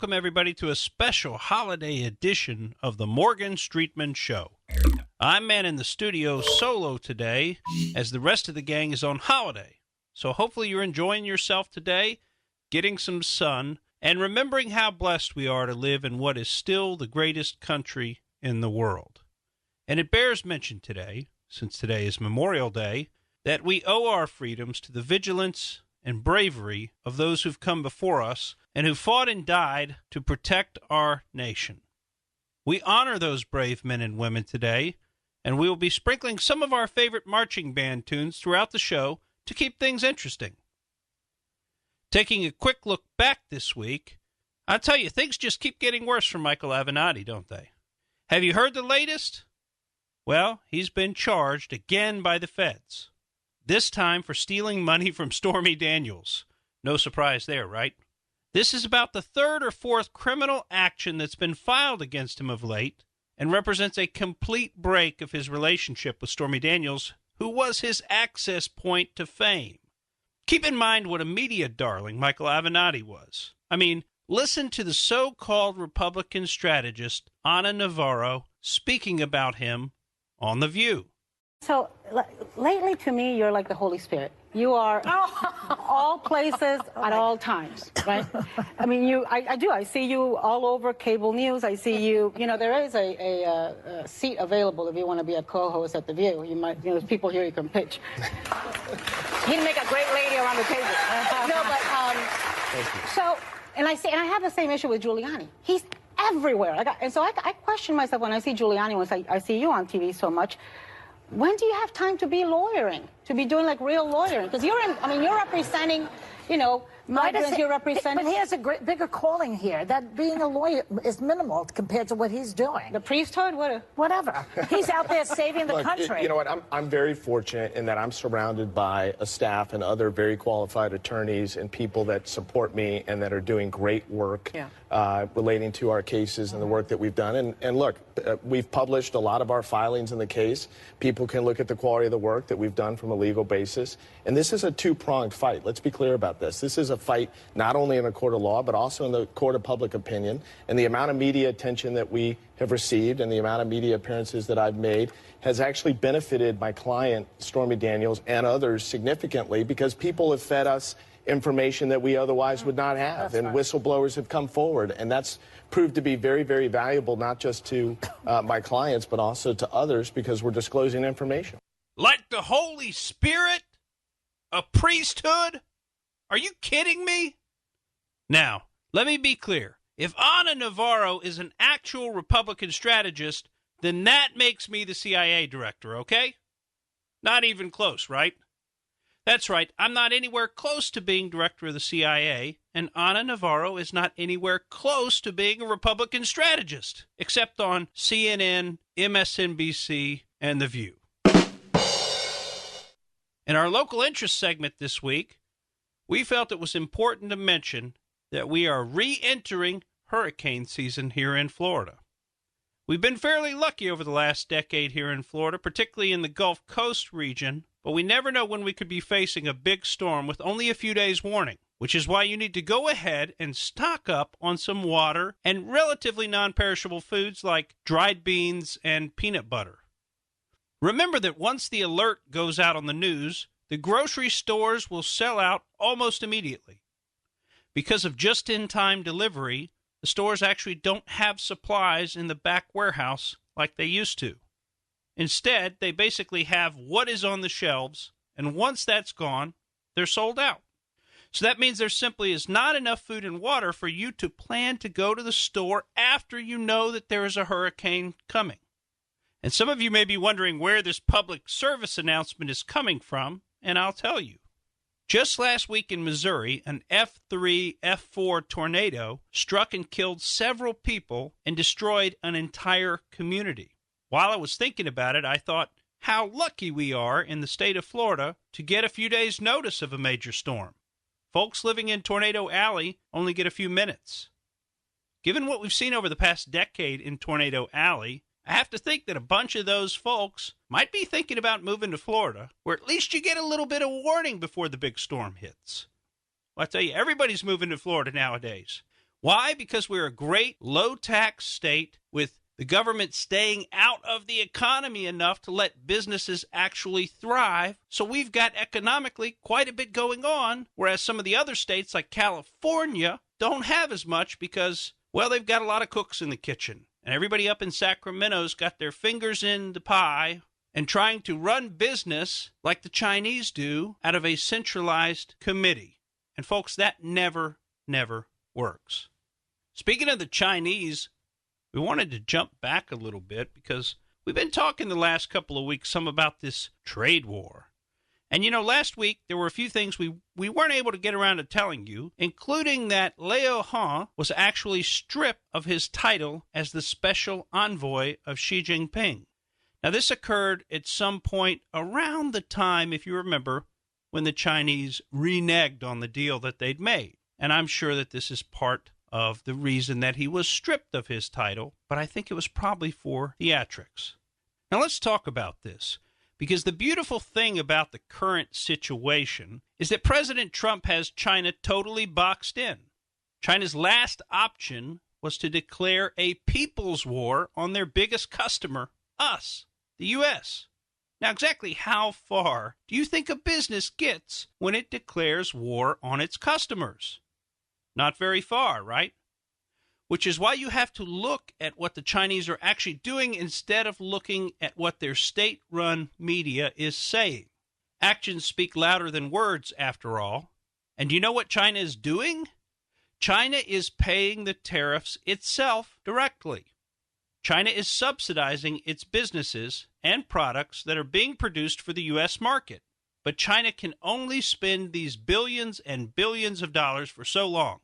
welcome everybody to a special holiday edition of the Morgan Streetman Show. I'm manning the studio solo today as the rest of the gang is on holiday. So hopefully you're enjoying yourself today, getting some sun, and remembering how blessed we are to live in what is still the greatest country in the world. And it bears mention today, since today is Memorial Day, that we owe our freedoms to the vigilance and bravery of those who've come before us and who fought and died to protect our nation. We honor those brave men and women today, and we will be sprinkling some of our favorite marching band tunes throughout the show to keep things interesting. Taking a quick look back this week, I'll tell you, things just keep getting worse for Michael Avenatti, don't they? Have you heard the latest? Well, he's been charged again by the feds. This time for stealing money from Stormy Daniels. No surprise there, right? This is about the third or fourth criminal action that's been filed against him of late and represents a complete break of his relationship with Stormy Daniels, who was his access point to fame. Keep in mind what a media darling Michael Avenatti was. I mean, listen to the so-called Republican strategist Ana Navarro speaking about him on The View. So lately, to me, you're like the Holy Spirit. You are all places at all times, right? I mean, I do. I see you all over cable news. I see you. You know, there is a seat available if you want to be a co-host at The View. You might, there's people here you can pitch. You'd make a great lady around the table. No, but so, and I have the same issue with Giuliani. He's everywhere. I question myself when I see Giuliani, when I see you on TV so much. When do you have time to be lawyering, to be doing like real lawyering? Because you're representing, migrants, you're representing. But he has a bigger calling here. That being a lawyer is minimal compared to what he's doing. The priesthood, whatever. He's out there saving the country. You know what? I'm very fortunate in that I'm surrounded by a staff and other very qualified attorneys and people that support me and that are doing great work relating to our cases and the work that we've done. And look, we've published a lot of our filings in the case. People can look at the quality of the work that we've done from a legal basis. And this is a two-pronged fight. Let's be clear about this. This is a fight not only in the court of law, but also in the court of public opinion. And the amount of media attention that we have received and the amount of media appearances that I've made has actually benefited my client, Stormy Daniels, and others significantly because people have fed us information that we otherwise would not have. And whistleblowers have come forward. And that's proved to be very, very valuable, not just to my clients, but also to others because we're disclosing information. Like the Holy Spirit? A priesthood? Are you kidding me? Now, let me be clear. If Ana Navarro is an actual Republican strategist, then that makes me the CIA director, okay? Not even close, right? That's right, I'm not anywhere close to being director of the CIA, and Ana Navarro is not anywhere close to being a Republican strategist, except on CNN, MSNBC, and The View. In our local interest segment this week, we felt it was important to mention that we are re-entering hurricane season here in Florida. We've been fairly lucky over the last decade here in Florida, particularly in the Gulf Coast region, but we never know when we could be facing a big storm with only a few days' warning, which is why you need to go ahead and stock up on some water and relatively non-perishable foods like dried beans and peanut butter. Remember that once the alert goes out on the news, the grocery stores will sell out almost immediately. Because of just-in-time delivery, the stores actually don't have supplies in the back warehouse like they used to. Instead, they basically have what is on the shelves, and once that's gone, they're sold out. So that means there simply is not enough food and water for you to plan to go to the store after you know that there is a hurricane coming. And some of you may be wondering where this public service announcement is coming from, and I'll tell you. Just last week in Missouri, an F3, F4 tornado struck and killed several people and destroyed an entire community. While I was thinking about it, I thought how lucky we are in the state of Florida to get a few days' notice of a major storm. Folks living in Tornado Alley only get a few minutes. Given what we've seen over the past decade in Tornado Alley, I have to think that a bunch of those folks might be thinking about moving to Florida, where at least you get a little bit of warning before the big storm hits. Well, I tell you, everybody's moving to Florida nowadays. Why? Because we're a great low-tax state with the government staying out of the economy enough to let businesses actually thrive. So we've got economically quite a bit going on, whereas some of the other states like California don't have as much because, well, they've got a lot of cooks in the kitchen. And everybody up in Sacramento's got their fingers in the pie and trying to run business like the Chinese do out of a centralized committee. And folks, that never works. Speaking of the Chinese, we wanted to jump back a little bit because we've been talking the last couple of weeks some about this trade war. And, you know, last week there were a few things we weren't able to get around to telling you, including that Liu Han was actually stripped of his title as the special envoy of Xi Jinping. Now, this occurred at some point around the time, if you remember, when the Chinese reneged on the deal that they'd made. And I'm sure that this is part of the reason that he was stripped of his title, but I think it was probably for theatrics. Now, let's talk about this. Because the beautiful thing about the current situation is that President Trump has China totally boxed in. China's last option was to declare a people's war on their biggest customer, us, the U.S. Now, exactly how far do you think a business gets when it declares war on its customers? Not very far, right? Which is why you have to look at what the Chinese are actually doing instead of looking at what their state-run media is saying. Actions speak louder than words, after all. And do you know what China is doing? China is paying the tariffs itself directly. China is subsidizing its businesses and products that are being produced for the U.S. market. But China can only spend these billions and billions of dollars for so long.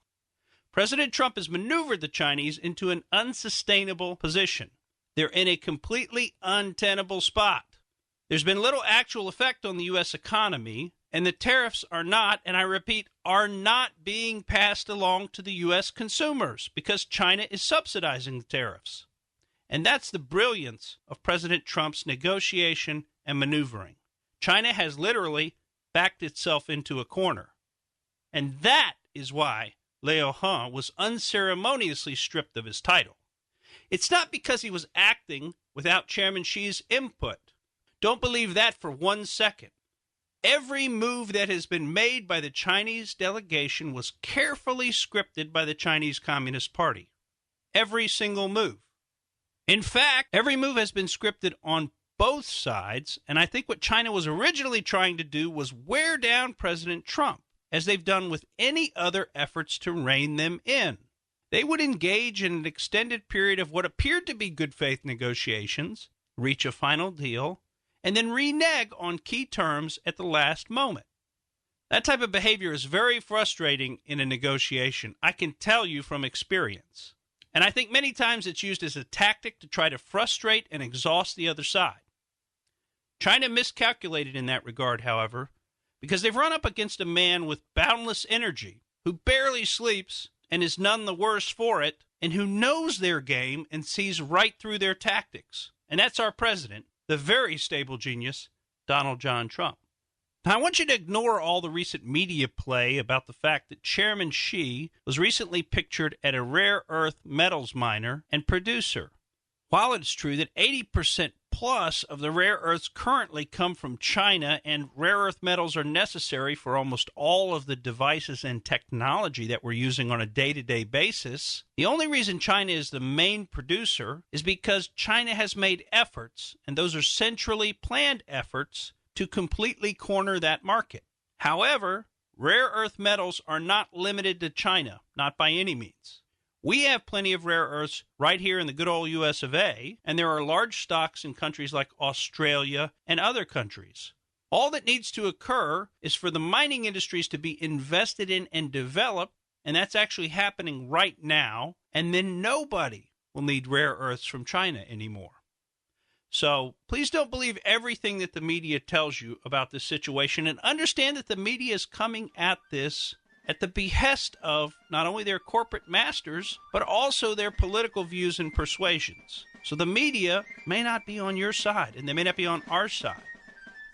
President Trump has maneuvered the Chinese into an unsustainable position. They're in a completely untenable spot. There's been little actual effect on the U.S. economy, and the tariffs are not, and I repeat, are not being passed along to the U.S. consumers because China is subsidizing the tariffs. And that's the brilliance of President Trump's negotiation and maneuvering. China has literally backed itself into a corner. And that is why Liu Han was unceremoniously stripped of his title. It's not because he was acting without Chairman Xi's input. Don't believe that for 1 second. Every move that has been made by the Chinese delegation was carefully scripted by the Chinese Communist Party. Every single move. In fact, every move has been scripted on both sides, and I think what China was originally trying to do was wear down President Trump, as they've done with any other efforts to rein them in. They would engage in an extended period of what appeared to be good faith negotiations, reach a final deal, and then renege on key terms at the last moment. That type of behavior is very frustrating in a negotiation, I can tell you from experience. And I think many times it's used as a tactic to try to frustrate and exhaust the other side. China miscalculated in that regard, however, because they've run up against a man with boundless energy, who barely sleeps and is none the worse for it, and who knows their game and sees right through their tactics. And that's our president, the very stable genius, Donald John Trump. Now, I want you to ignore all the recent media play about the fact that Chairman Xi was recently pictured at a rare earth metals miner and producer. While it's true that 80% plus of the rare earths currently come from China, and rare earth metals are necessary for almost all of the devices and technology that we're using on a day-to-day basis, the only reason China is the main producer is because China has made efforts, and those are centrally planned efforts, to completely corner that market. However, rare earth metals are not limited to China, not by any means. We have plenty of rare earths right here in the good old US of A, and there are large stocks in countries like Australia and other countries. All that needs to occur is for the mining industries to be invested in and developed, and that's actually happening right now, and then nobody will need rare earths from China anymore. So please don't believe everything that the media tells you about this situation, and understand that the media is coming at this at the behest of not only their corporate masters, but also their political views and persuasions. So the media may not be on your side, and they may not be on our side.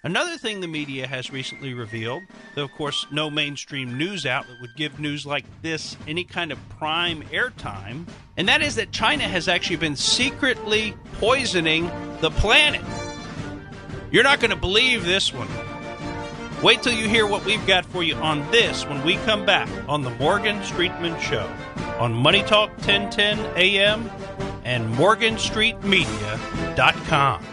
Another thing the media has recently revealed, though of course no mainstream news outlet would give news like this any kind of prime airtime, and that is that China has actually been secretly poisoning the planet. You're not going to believe this one. Wait till you hear what we've got for you on this when we come back on the Morgan Streetman Show on Money Talk 1010 AM and MorganStreetMedia.com.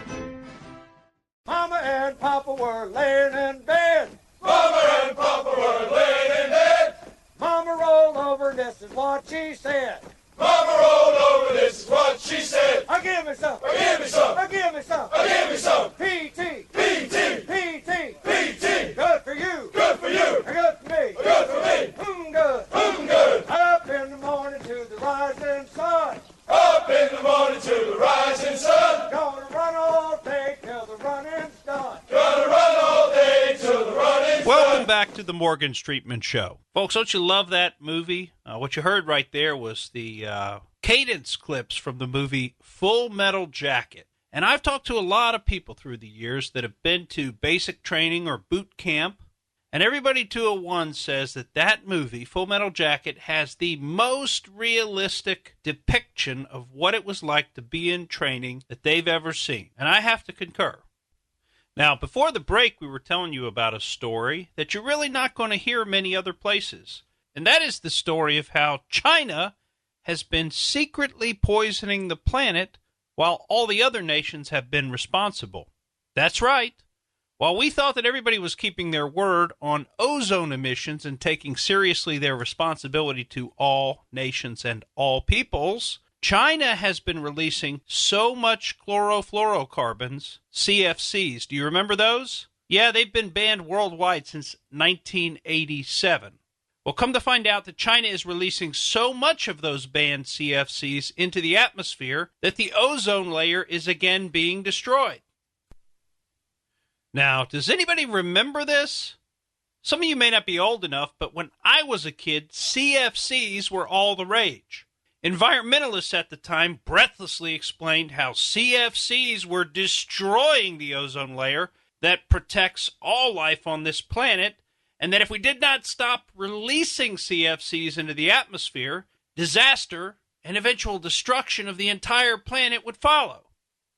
Mama and Papa were laying in bed. Mama and Papa were laying in bed. Mama rolled over, this is what she said. Mama rolled over, this is what she said. Give me some. Give me some. Give me some. Give me some. PT. PT. PT. PT. Good for you. Good for you. Good for me. Good for me. Good. Good. Up in the morning to the rising sun. Up in the morning to the rising sun. Gonna run all day till the running's done. Gonna run all day till the running's Welcome done. back to the Morgan Streetman Show. Folks, don't you love that movie? What you heard right there was the cadence clips from the movie Full Metal Jacket. And I've talked to a lot of people through the years that have been to basic training or boot camp, and everybody 201 says that that movie, Full Metal Jacket, has the most realistic depiction of what it was like to be in training that they've ever seen. And I have to concur. Now, before the break, we were telling you about a story that you're really not going to hear many other places. And that is the story of how China has been secretly poisoning the planet while all the other nations have been responsible. That's right. While we thought that everybody was keeping their word on ozone emissions and taking seriously their responsibility to all nations and all peoples, China has been releasing so much chlorofluorocarbons, CFCs. Do you remember those? Yeah, they've been banned worldwide since 1987. Well, come to find out that China is releasing so much of those banned CFCs into the atmosphere that the ozone layer is again being destroyed. Now, does anybody remember this? Some of you may not be old enough, but when I was a kid, CFCs were all the rage. Environmentalists at the time breathlessly explained how CFCs were destroying the ozone layer that protects all life on this planet, and that if we did not stop releasing CFCs into the atmosphere, disaster and eventual destruction of the entire planet would follow.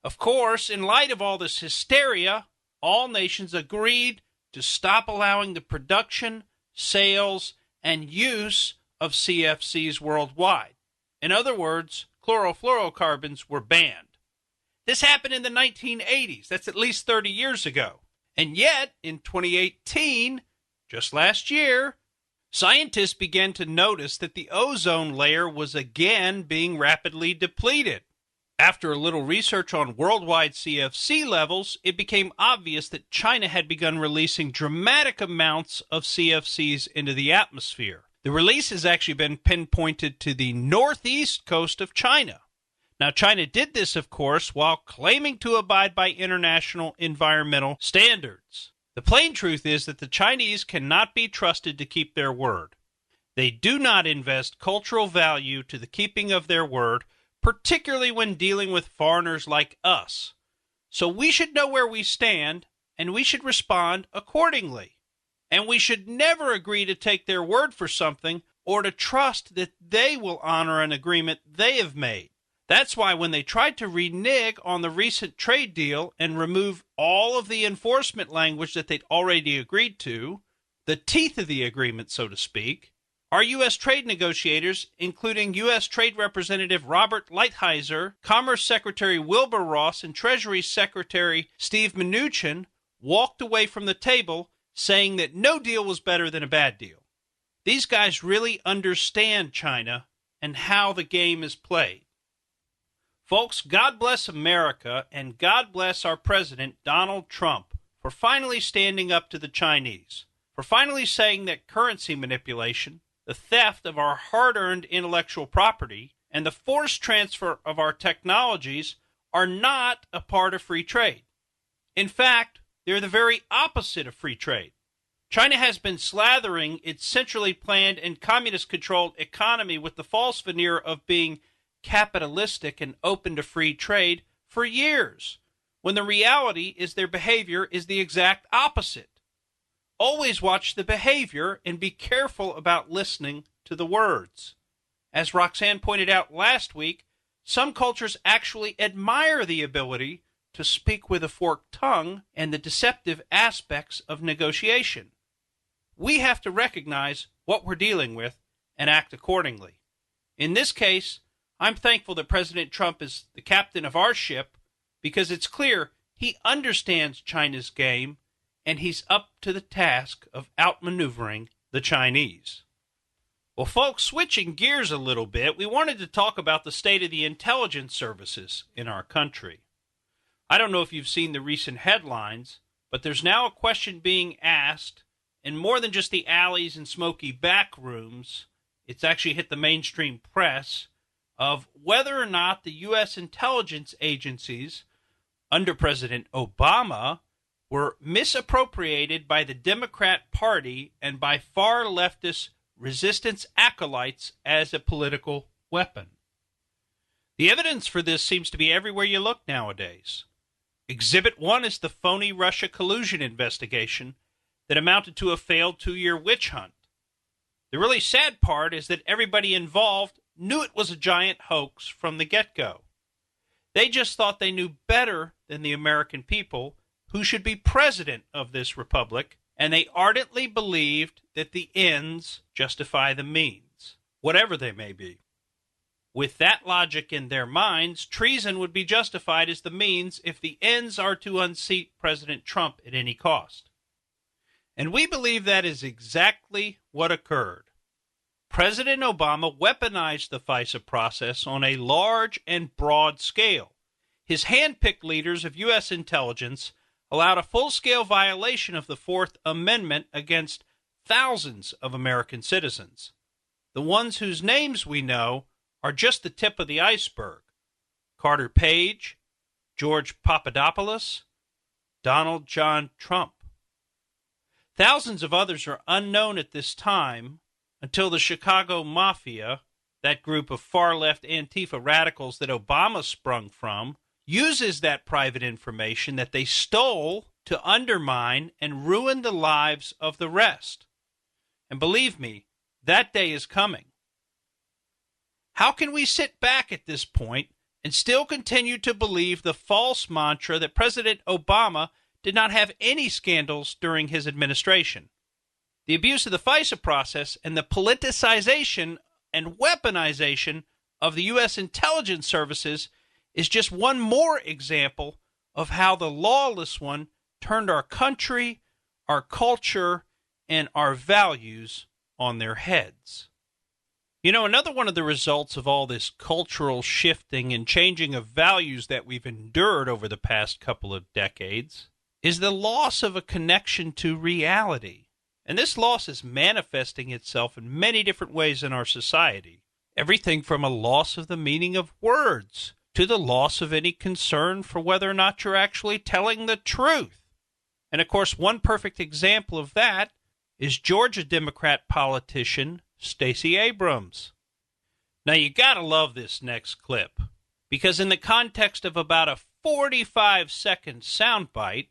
Of course, in light of all this hysteria, all nations agreed to stop allowing the production, sales, and use of CFCs worldwide. In other words, chlorofluorocarbons were banned. This happened in the 1980s. That's at least 30 years ago. And yet, in 2018, just last year, scientists began to notice that the ozone layer was again being rapidly depleted. After a little research on worldwide CFC levels, it became obvious that China had begun releasing dramatic amounts of CFCs into the atmosphere. The release has actually been pinpointed to the northeast coast of China. Now, China did this, of course, while claiming to abide by international environmental standards. The plain truth is that the Chinese cannot be trusted to keep their word. They do not invest cultural value to the keeping of their word, particularly when dealing with foreigners like us. So we should know where we stand, and we should respond accordingly. And we should never agree to take their word for something or to trust that they will honor an agreement they have made. That's why when they tried to renege on the recent trade deal and remove all of the enforcement language that they'd already agreed to, the teeth of the agreement, so to speak, our U.S. trade negotiators, including U.S. Trade Representative Robert Lighthizer, Commerce Secretary Wilbur Ross, and Treasury Secretary Steve Mnuchin, walked away from the table saying that no deal was better than a bad deal. These guys really understand China and how the game is played. Folks, God bless America, and God bless our President, Donald Trump, for finally standing up to the Chinese, for finally saying that currency manipulation, the theft of our hard-earned intellectual property, and the forced transfer of our technologies are not a part of free trade. In fact, they're the very opposite of free trade. China has been slathering its centrally planned and communist-controlled economy with the false veneer of being capitalistic and open to free trade for years, when the reality is their behavior is the exact opposite. Always watch the behavior and be careful about listening to the words. As Roxanne pointed out last week, some cultures actually admire the ability to speak with a forked tongue and the deceptive aspects of negotiation. We have to recognize what we're dealing with and act accordingly. In this case, I'm thankful that President Trump is the captain of our ship because it's clear he understands China's game and he's up to the task of outmaneuvering the Chinese. Well, folks, switching gears a little bit, we wanted to talk about the state of the intelligence services in our country. I don't know if you've seen the recent headlines, but there's now a question being asked, and more than just the alleys and smoky back rooms, it's actually hit the mainstream press, of whether or not the U.S. intelligence agencies under President Obama were misappropriated by the Democrat Party and by far leftist resistance acolytes as a political weapon. The evidence for this seems to be everywhere you look nowadays. Exhibit 1 is the phony Russia collusion investigation that amounted to a failed 2-year witch hunt. The really sad part is that everybody involved knew it was a giant hoax from the get-go. They just thought they knew better than the American people who should be president of this republic, and they ardently believed that the ends justify the means, whatever they may be. With that logic in their minds, treason would be justified as the means if the ends are to unseat President Trump at any cost. And we believe that is exactly what occurred. President Obama weaponized the FISA process on a large and broad scale. His hand-picked leaders of U.S. intelligence allowed a full-scale violation of the Fourth Amendment against thousands of American citizens. The ones whose names we know are just the tip of the iceberg: Carter Page, George Papadopoulos, Donald John Trump. Thousands of others are unknown at this time until the Chicago Mafia, that group of far-left Antifa radicals that Obama sprung from, uses that private information that they stole to undermine and ruin the lives of the rest. And believe me, that day is coming. How can we sit back at this point and still continue to believe the false mantra that President Obama did not have any scandals during his administration? The abuse of the FISA process and the politicization and weaponization of the U.S. intelligence services is just one more example of how the lawless one turned our country, our culture, and our values on their heads. You know, another one of the results of all this cultural shifting and changing of values that we've endured over the past couple of decades is the loss of a connection to reality. And this loss is manifesting itself in many different ways in our society. Everything from a loss of the meaning of words to the loss of any concern for whether or not you're actually telling the truth. And of course, one perfect example of that is Georgia Democrat politician Stacey Abrams. Now, you gotta love this next clip, because in the context of about a 45-second soundbite,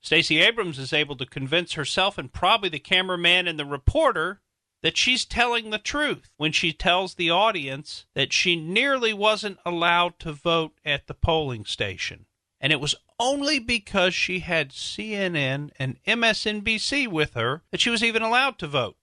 Stacey Abrams is able to convince herself and probably the cameraman and the reporter that she's telling the truth when she tells the audience that she nearly wasn't allowed to vote at the polling station. And it was only because she had CNN and MSNBC with her that she was even allowed to vote.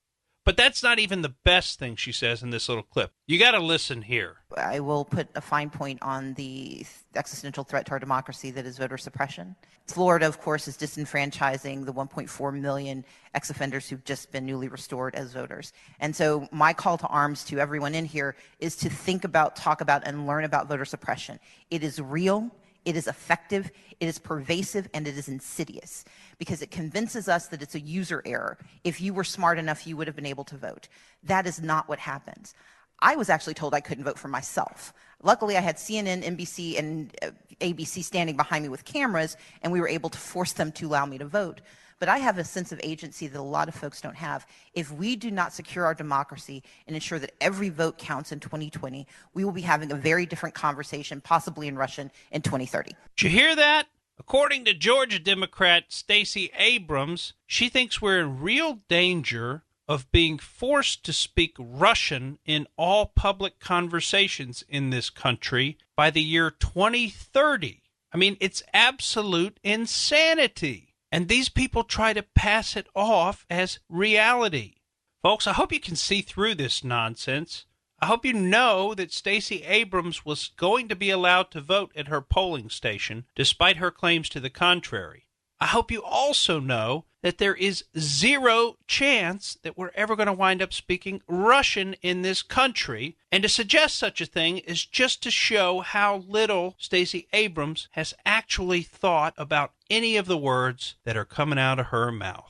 But that's not even the best thing she says in this little clip. You got to listen here. I will put a fine point on the existential threat to our democracy that is voter suppression. Florida, of course, is disenfranchising the 1.4 million ex-offenders who've just been newly restored as voters. And so my call to arms to everyone in here is to think about, talk about, and learn about voter suppression. It is real. It is effective, it is pervasive, and it is insidious because it convinces us that it's a user error. If you were smart enough, you would have been able to vote. That is not what happens. I was actually told I couldn't vote for myself. Luckily, I had CNN, NBC, and ABC standing behind me with cameras, and we were able to force them to allow me to vote. But I have a sense of agency that a lot of folks don't have. If we do not secure our democracy and ensure that every vote counts in 2020, we will be having a very different conversation, possibly in Russia, in 2030. Did you hear that? A According to Georgia Democrat Stacey Abrams, she thinks we're in real danger of being forced to speak Russian in all public conversations in this country by the year 2030. I mean, it's absolute insanity. And these people try to pass it off as reality. Folks, I hope you can see through this nonsense. I hope you know that Stacey Abrams was going to be allowed to vote at her polling station, despite her claims to the contrary. I hope you also know that there is zero chance that we're ever going to wind up speaking Russian in this country, and to suggest such a thing is just to show how little Stacey Abrams has actually thought about any of the words that are coming out of her mouth.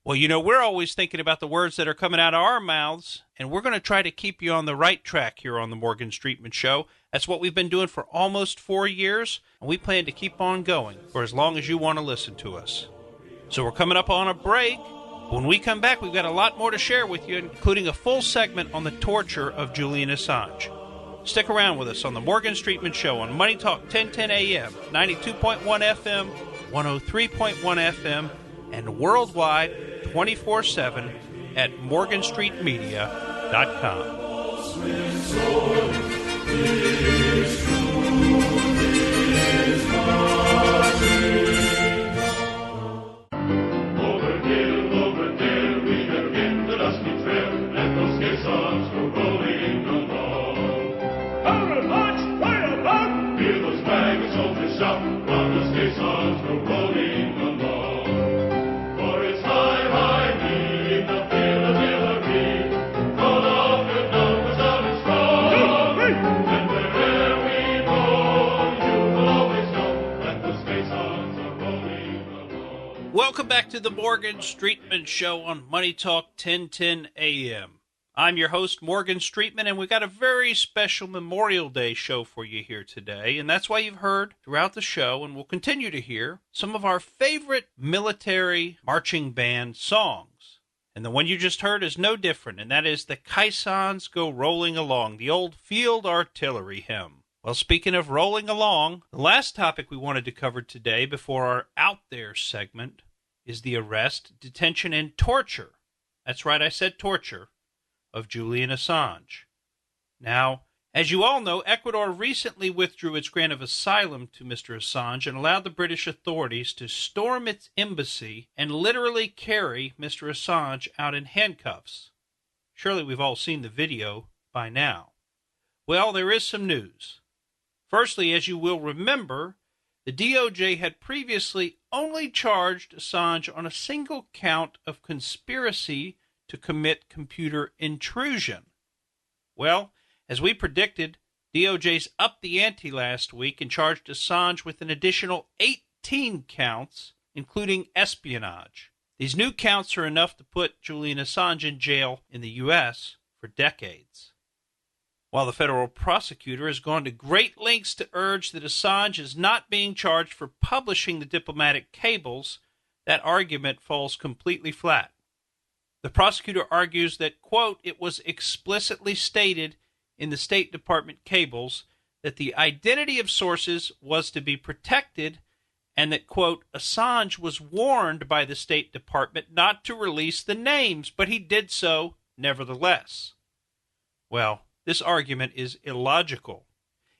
Well, you know, we're always thinking about the words that are coming out of our mouths, and we're going to try to keep you on the right track here on the Morgan Streetman Show. That's what we've been doing for almost 4 years, and we plan to keep on going for as long as you want to listen to us. So we're coming up on a break. When we come back, we've got a lot more to share with you, including a full segment on the torture of Julian Assange. Stick around with us on the Morgan Streetman Show on Money Talk 1010 AM, 92.1 FM, 103.1 FM, and worldwide 24/7 at morganstreetmedia.com. Welcome back to the Morgan Streetman Show on Money Talk 1010 AM. I'm your host, Morgan Streetman, and we've got a very special Memorial Day show for you here today, and that's why you've heard throughout the show, and will continue to hear, some of our favorite military marching band songs. And the one you just heard is no different, and that is The Caissons Go Rolling Along, the old field artillery hymn. Well, speaking of rolling along, the last topic we wanted to cover today before our Out There segment is the arrest, detention, and torture. That's right, I said torture, of Julian Assange. Now, as you all know, Ecuador recently withdrew its grant of asylum to Mr. Assange and allowed the British authorities to storm its embassy and literally carry Mr. Assange out in handcuffs. Surely we've all seen the video by now. Well, there is some news. Firstly, as you will remember, the DOJ had previously only charged Assange on a single count of conspiracy to commit computer intrusion. Well, as we predicted, DOJ's upped the ante last week and charged Assange with an additional 18 counts, including espionage. These new counts are enough to put Julian Assange in jail in the U.S. for decades. While the federal prosecutor has gone to great lengths to urge that Assange is not being charged for publishing the diplomatic cables, that argument falls completely flat. The prosecutor argues that, quote, it was explicitly stated in the State Department cables that the identity of sources was to be protected and that, quote, Assange was warned by the State Department not to release the names, but he did so nevertheless. Well, this argument is illogical.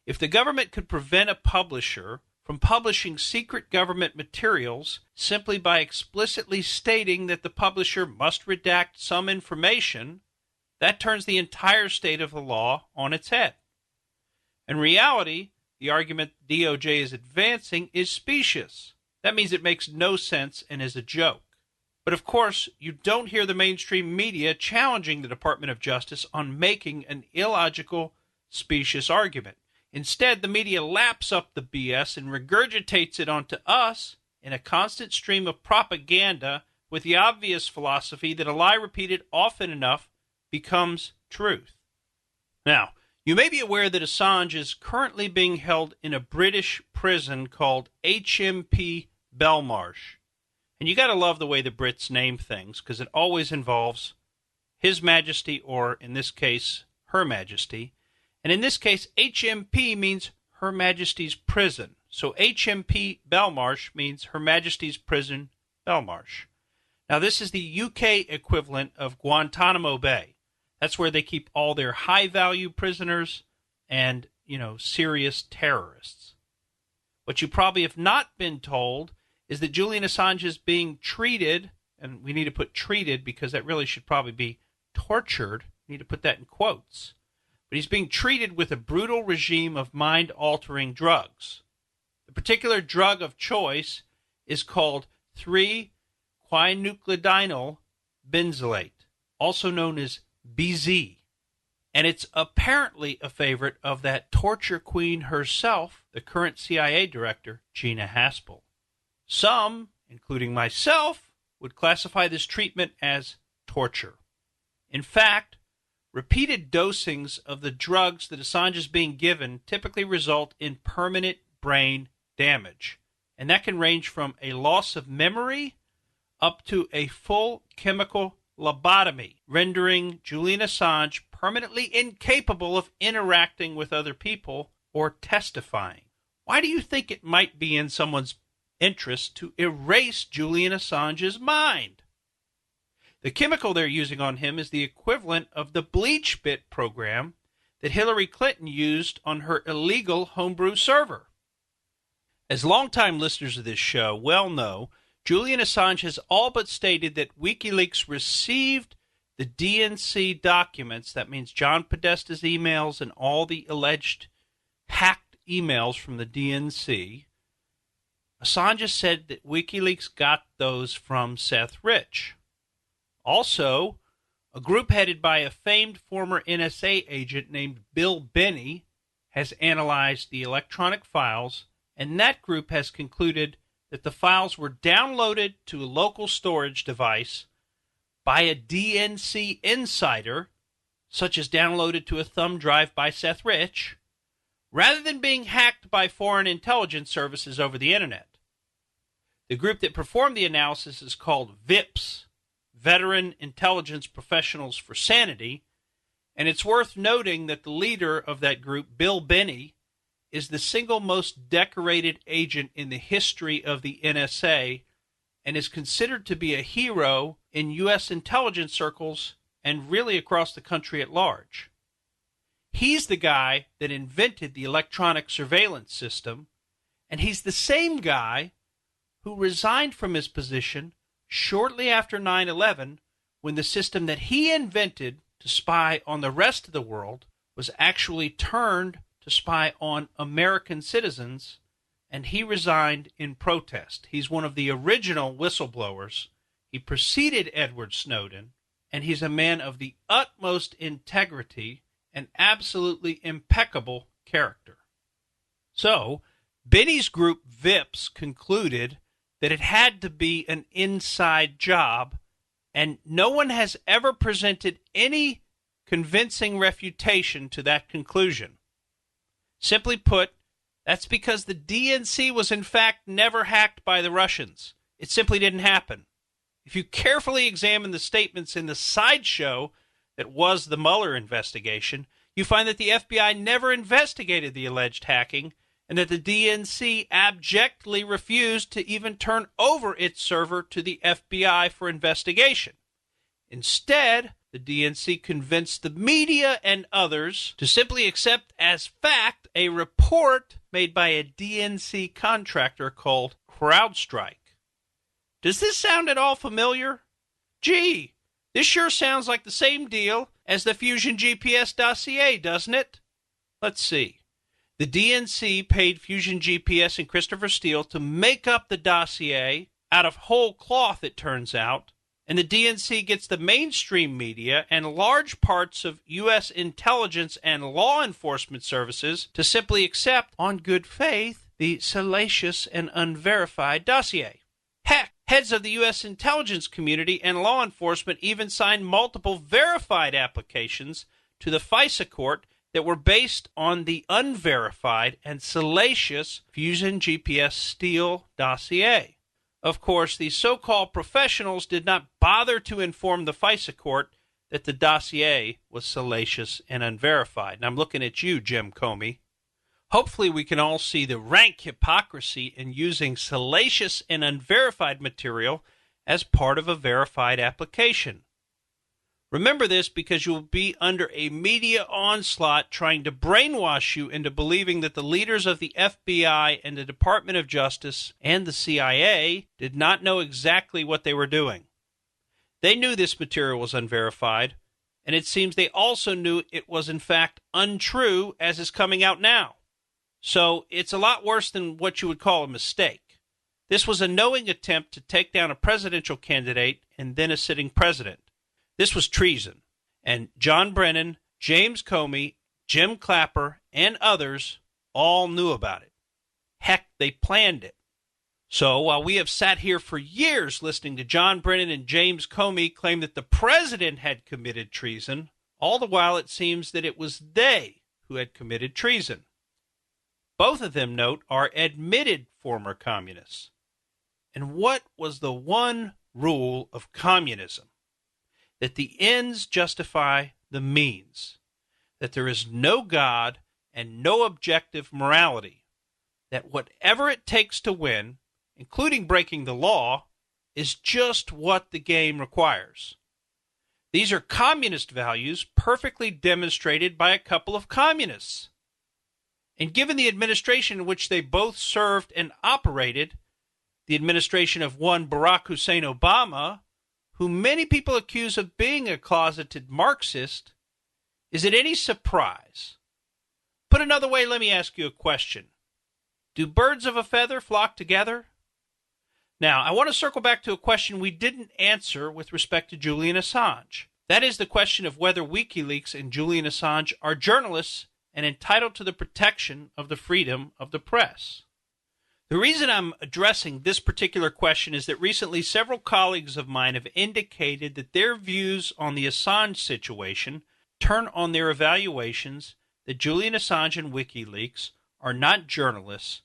If the government could prevent a publisher from publishing secret government materials simply by explicitly stating that the publisher must redact some information, that turns the entire state of the law on its head. In reality, the argument DOJ is advancing is specious. That means it makes no sense and is a joke. But of course, you don't hear the mainstream media challenging the Department of Justice on making an illogical, specious argument. Instead, the media laps up the BS and regurgitates it onto us in a constant stream of propaganda with the obvious philosophy that a lie repeated often enough becomes truth. Now, you may be aware that Assange is currently being held in a British prison called HMP Belmarsh. And you got to love the way the Brits name things, because it always involves His Majesty, or in this case, Her Majesty. And in this case, HMP means Her Majesty's Prison. So HMP Belmarsh means Her Majesty's Prison Belmarsh. Now, this is the UK equivalent of Guantanamo Bay. That's where they keep all their high-value prisoners and, serious terrorists. What you probably have not been told is that Julian Assange is being treated, and we need to put treated because that really should probably be tortured. We need to put that in quotes. But he's being treated with a brutal regime of mind-altering drugs. The particular drug of choice is called 3-quinculidinyl benzylate, also known as BZ. And it's apparently a favorite of that torture queen herself, the current CIA director, Gina Haspel. Some, including myself, would classify this treatment as torture. In fact, repeated dosings of the drugs that Assange is being given typically result in permanent brain damage. And that can range from a loss of memory up to a full chemical lobotomy, rendering Julian Assange permanently incapable of interacting with other people or testifying. Why do you think it might be in someone's interest to erase Julian Assange's mind? The chemical they're using on him is the equivalent of the bleach bit program that Hillary Clinton used on her illegal homebrew server. As longtime listeners of this show well know, Julian Assange has all but stated that WikiLeaks received the DNC documents, that means John Podesta's emails and all the alleged hacked emails from the DNC. Assange has said that WikiLeaks got those from Seth Rich. Also, a group headed by a famed former NSA agent named Bill Binney has analyzed the electronic files, and that group has concluded that the files were downloaded to a local storage device by a DNC insider, such as downloaded to a thumb drive by Seth Rich, rather than being hacked by foreign intelligence services over the internet. The group that performed the analysis is called VIPS, Veteran Intelligence Professionals for Sanity, and it's worth noting that the leader of that group, Bill Binney, is the single most decorated agent in the history of the NSA and is considered to be a hero in U.S. intelligence circles and really across the country at large. He's the guy that invented the electronic surveillance system, and he's the same guy who resigned from his position shortly after 9/11 when the system that he invented to spy on the rest of the world was actually turned to spy on American citizens, and he resigned in protest. He's one of the original whistleblowers. He preceded Edward Snowden, and he's a man of the utmost integrity and absolutely impeccable character. So, Binney's group VIPS concluded that it had to be an inside job, and no one has ever presented any convincing refutation to that conclusion. Simply put, that's because the DNC was in fact never hacked by the Russians. It simply didn't happen. If you carefully examine the statements in the sideshow that was the Mueller investigation, you find that the FBI never investigated the alleged hacking and that the DNC abjectly refused to even turn over its server to the FBI for investigation. Instead, the DNC convinced the media and others to simply accept as fact a report made by a DNC contractor called CrowdStrike. Does this sound at all familiar? Gee, this sure sounds like the same deal as the Fusion GPS dossier, doesn't it? Let's see. The DNC paid Fusion GPS and Christopher Steele to make up the dossier out of whole cloth, it turns out, and the DNC gets the mainstream media and large parts of U.S. intelligence and law enforcement services to simply accept, on good faith, the salacious and unverified dossier. Heck, heads of the U.S. intelligence community and law enforcement even signed multiple verified applications to the FISA court that were based on the unverified and salacious Fusion GPS Steele dossier. Of course, these so-called professionals did not bother to inform the FISA court that the dossier was salacious and unverified. And I'm looking at you, Jim Comey. Hopefully we can all see the rank hypocrisy in using salacious and unverified material as part of a verified application. Remember this because you will be under a media onslaught trying to brainwash you into believing that the leaders of the FBI and the Department of Justice and the CIA did not know exactly what they were doing. They knew this material was unverified, and it seems they also knew it was in fact untrue as is coming out now. So it's a lot worse than what you would call a mistake. This was a knowing attempt to take down a presidential candidate and then a sitting president. This was treason, and John Brennan, James Comey, Jim Clapper, and others all knew about it. Heck, they planned it. So while we have sat here for years listening to John Brennan and James Comey claim that the president had committed treason, all the while it seems that it was they who had committed treason. Both of them, note, are admitted former communists. And what was the one rule of communism? That the ends justify the means, that there is no God and no objective morality, that whatever it takes to win, including breaking the law, is just what the game requires. These are communist values perfectly demonstrated by a couple of communists. And given the administration in which they both served and operated, the administration of one Barack Hussein Obama, who many people accuse of being a closeted Marxist, is it any surprise? Put another way, let me ask you a question. Do birds of a feather flock together? Now, I want to circle back to a question we didn't answer with respect to Julian Assange. That is the question of whether WikiLeaks and Julian Assange are journalists and entitled to the protection of the freedom of the press. The reason I'm addressing this particular question is that recently several colleagues of mine have indicated that their views on the Assange situation turn on their evaluations that Julian Assange and WikiLeaks are not journalists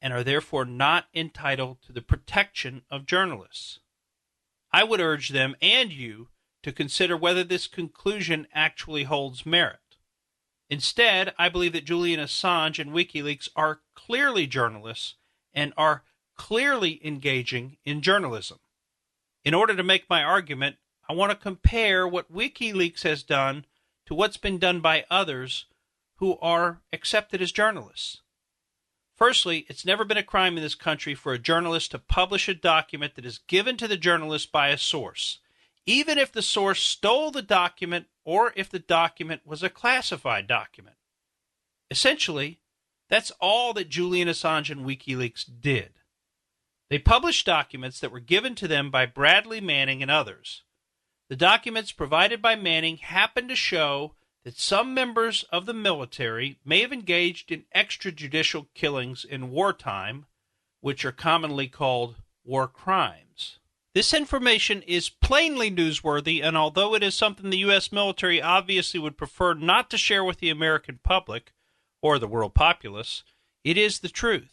and are therefore not entitled to the protection of journalists. I would urge them and you to consider whether this conclusion actually holds merit. Instead, I believe that Julian Assange and WikiLeaks are clearly journalists and are clearly engaging in journalism. In order to make my argument, I want to compare what WikiLeaks has done to what's been done by others who are accepted as journalists. Firstly, it's never been a crime in this country for a journalist to publish a document that is given to the journalist by a source, even if the source stole the document or if the document was a classified document. Essentially, that's all that Julian Assange and WikiLeaks did. They published documents that were given to them by Bradley Manning and others. The documents provided by Manning happened to show that some members of the military may have engaged in extrajudicial killings in wartime, which are commonly called war crimes. This information is plainly newsworthy, and although it is something the U.S. military obviously would prefer not to share with the American public, or the world populace, it is the truth.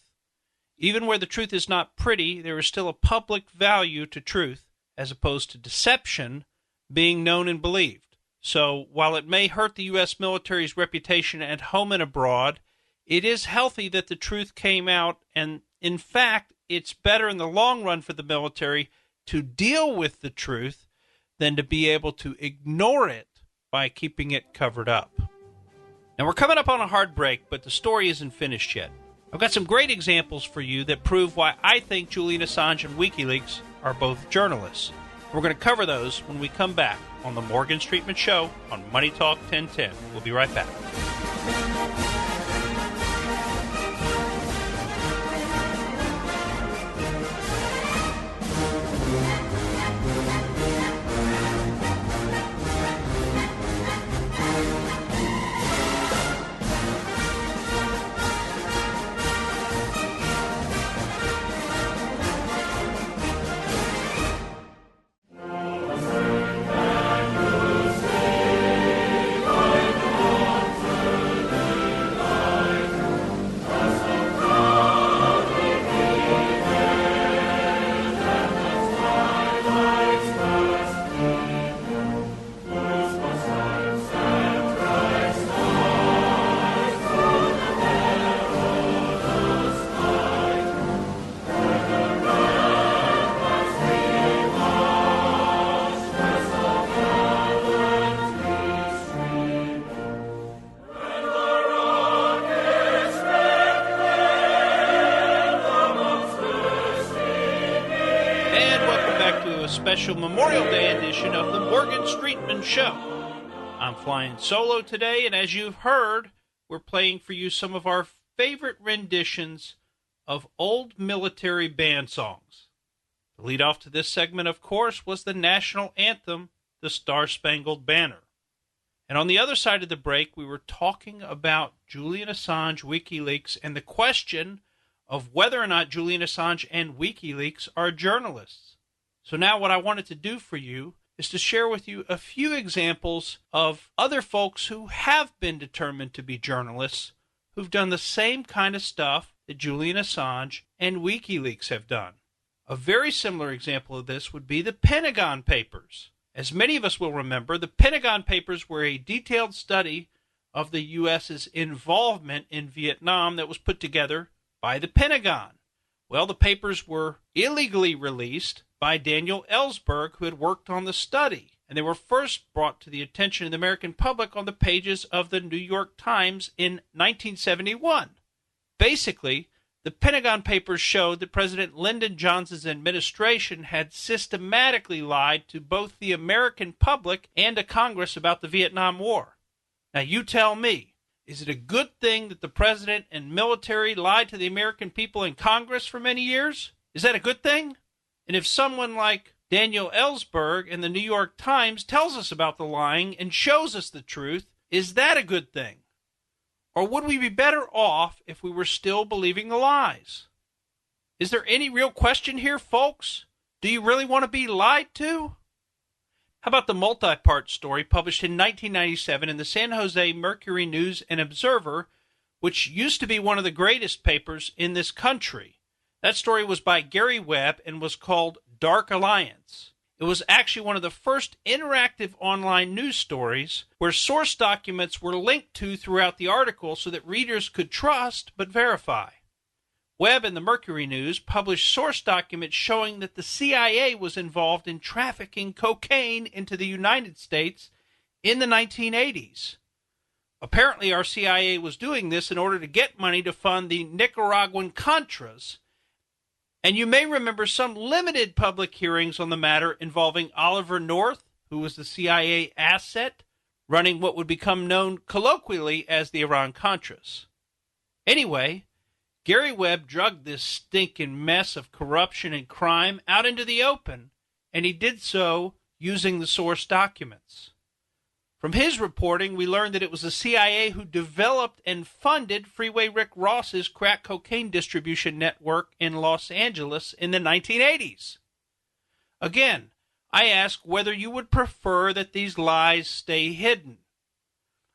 Even where the truth is not pretty, there is still a public value to truth, as opposed to deception being known and believed. So, while it may hurt the U.S. military's reputation at home and abroad, it is healthy that the truth came out, and in fact, it's better in the long run for the military to deal with the truth than to be able to ignore it by keeping it covered up. Now, we're coming up on a hard break, but the story isn't finished yet. I've got some great examples for you that prove why I think Julian Assange and WikiLeaks are both journalists. We're going to cover those when we come back on the Morgan Streetman Show on Money Talk 1010. We'll be right back. And welcome back to a special Memorial Day edition of the Morgan Streetman Show. I'm flying solo today, and as you've heard, we're playing for you some of our favorite renditions of old military band songs. The lead off to this segment, of course, was the national anthem, The Star-Spangled Banner. And on the other side of the break, we were talking about Julian Assange, WikiLeaks, and the question of whether or not Julian Assange and WikiLeaks are journalists. So now what I wanted to do for you is to share with you a few examples of other folks who have been determined to be journalists, who've done the same kind of stuff that Julian Assange and WikiLeaks have done. A very similar example of this would be the Pentagon Papers. As many of us will remember, the Pentagon Papers were a detailed study of the U.S.'s involvement in Vietnam that was put together by the Pentagon. Well, the papers were illegally released by Daniel Ellsberg, who had worked on the study, and they were first brought to the attention of the American public on the pages of the New York Times in 1971. Basically, the Pentagon Papers showed that President Lyndon Johnson's administration had systematically lied to both the American public and to Congress about the Vietnam War. Now, you tell me, is it a good thing that the president and military lied to the American people in Congress for many years? Is that a good thing? And if someone like Daniel Ellsberg in the New York Times tells us about the lying and shows us the truth, is that a good thing? Or would we be better off if we were still believing the lies? Is there any real question here, folks? Do you really want to be lied to? How about the multi-part story published in 1997 in the San Jose Mercury News and Observer, which used to be one of the greatest papers in this country? That story was by Gary Webb and was called Dark Alliance. It was actually one of the first interactive online news stories where source documents were linked to throughout the article so that readers could trust but verify. Webb and the Mercury News published source documents showing that the CIA was involved in trafficking cocaine into the United States in the 1980s. Apparently, our CIA was doing this in order to get money to fund the Nicaraguan Contras. And you may remember some limited public hearings on the matter involving Oliver North, who was the CIA asset, running what would become known colloquially as the Iran-Contras. Anyway, Gary Webb dragged this stinking mess of corruption and crime out into the open, and he did so using the source documents. From his reporting, we learned that it was the CIA who developed and funded Freeway Rick Ross's crack cocaine distribution network in Los Angeles in the 1980s. Again, I ask whether you would prefer that these lies stay hidden.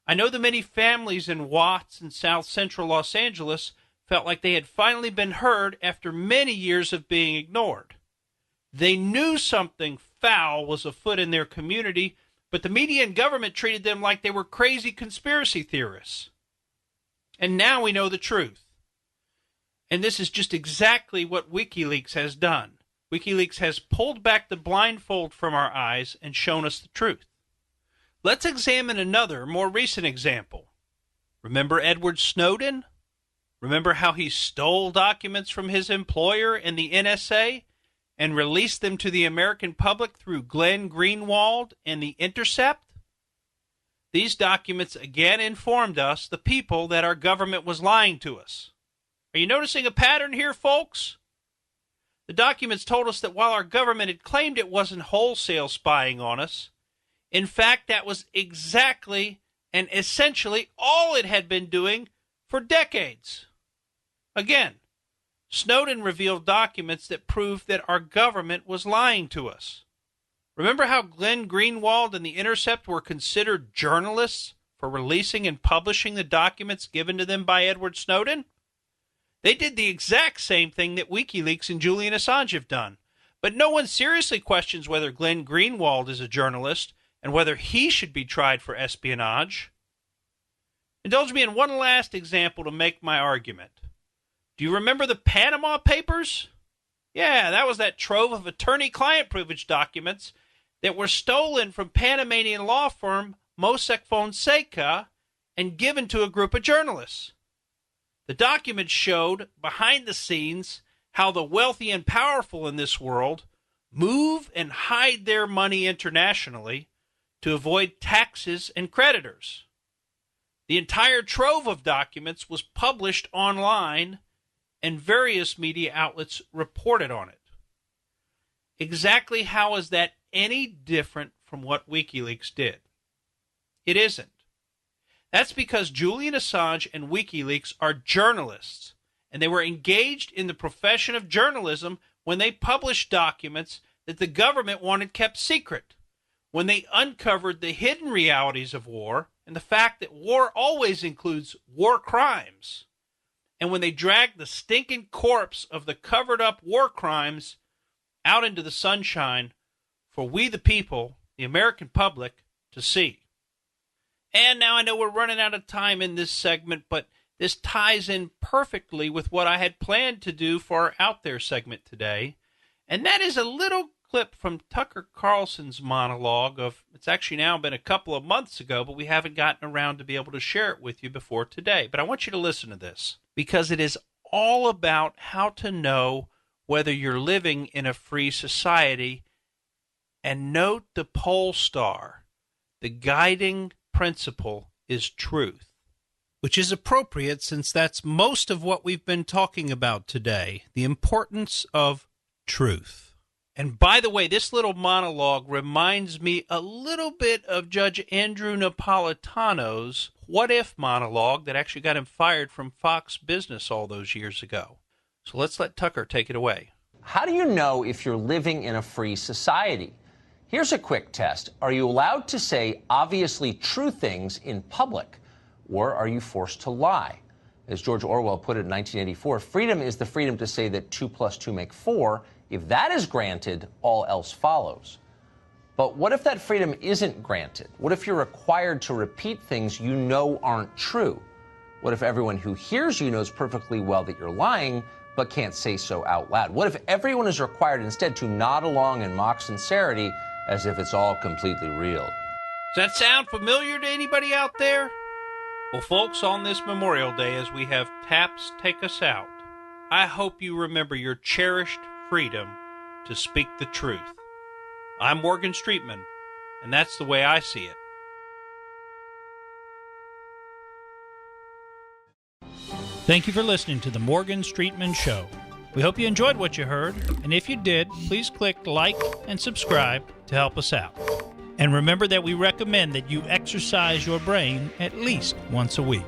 I know the many families in Watts and South Central Los Angeles felt like they had finally been heard after many years of being ignored. They knew something foul was afoot in their community, but the media and government treated them like they were crazy conspiracy theorists. And now we know the truth. And this is just exactly what WikiLeaks has done. WikiLeaks has pulled back the blindfold from our eyes and shown us the truth. Let's examine another, more recent example. Remember Edward Snowden? Remember how he stole documents from his employer and the NSA and released them to the American public through Glenn Greenwald and The Intercept? These documents again informed us, the people, that our government was lying to us. Are you noticing a pattern here, folks? The documents told us that while our government had claimed it wasn't wholesale spying on us, in fact, that was exactly and essentially all it had been doing for decades. Again, Snowden revealed documents that proved that our government was lying to us. Remember how Glenn Greenwald and The Intercept were considered journalists for releasing and publishing the documents given to them by Edward Snowden? They did the exact same thing that WikiLeaks and Julian Assange have done. But no one seriously questions whether Glenn Greenwald is a journalist and whether he should be tried for espionage. Indulge me in one last example to make my argument. Do you remember the Panama Papers? Yeah, that was that trove of attorney-client privilege documents that were stolen from Panamanian law firm Mossack Fonseca and given to a group of journalists. The documents showed, behind the scenes, how the wealthy and powerful in this world move and hide their money internationally to avoid taxes and creditors. The entire trove of documents was published online, and various media outlets reported on it. Exactly how is that any different from what WikiLeaks did? It isn't. That's because Julian Assange and WikiLeaks are journalists, and they were engaged in the profession of journalism when they published documents that the government wanted kept secret, when they uncovered the hidden realities of war and the fact that war always includes war crimes, and when they dragged the stinking corpse of the covered-up war crimes out into the sunshine for we the people, the American public, to see. And now I know we're running out of time in this segment, but this ties in perfectly with what I had planned to do for our Out There segment today, and that is a little clip from Tucker Carlson's monologue of, it's actually now been a couple of months ago, but we haven't gotten around to be able to share it with you before today. But I want you to listen to this, because it is all about how to know whether you're living in a free society. And note the poll star, the guiding principle is truth, which is appropriate since that's most of what we've been talking about today, the importance of truth. And by the way, this little monologue reminds me a little bit of Judge Andrew Napolitano's What If monologue that actually got him fired from Fox Business all those years ago. So let's let Tucker take it away. How do you know if you're living in a free society? Here's a quick test. Are you allowed to say obviously true things in public, or are you forced to lie? As George Orwell put it in 1984, freedom is the freedom to say that 2 + 2 make 4. If that is granted, all else follows. But what if that freedom isn't granted? What if you're required to repeat things you know aren't true? What if everyone who hears you knows perfectly well that you're lying, but can't say so out loud? What if everyone is required instead to nod along in mock sincerity as if it's all completely real? Does that sound familiar to anybody out there? Well, folks, on this Memorial Day, as we have Taps take us out, I hope you remember your cherished freedom to speak the truth. I'm Morgan Streetman, and that's the way I see it. Thank you for listening to the Morgan Streetman Show. We hope you enjoyed what you heard, and if you did, please click like and subscribe to help us out. And remember that we recommend that you exercise your brain at least once a week.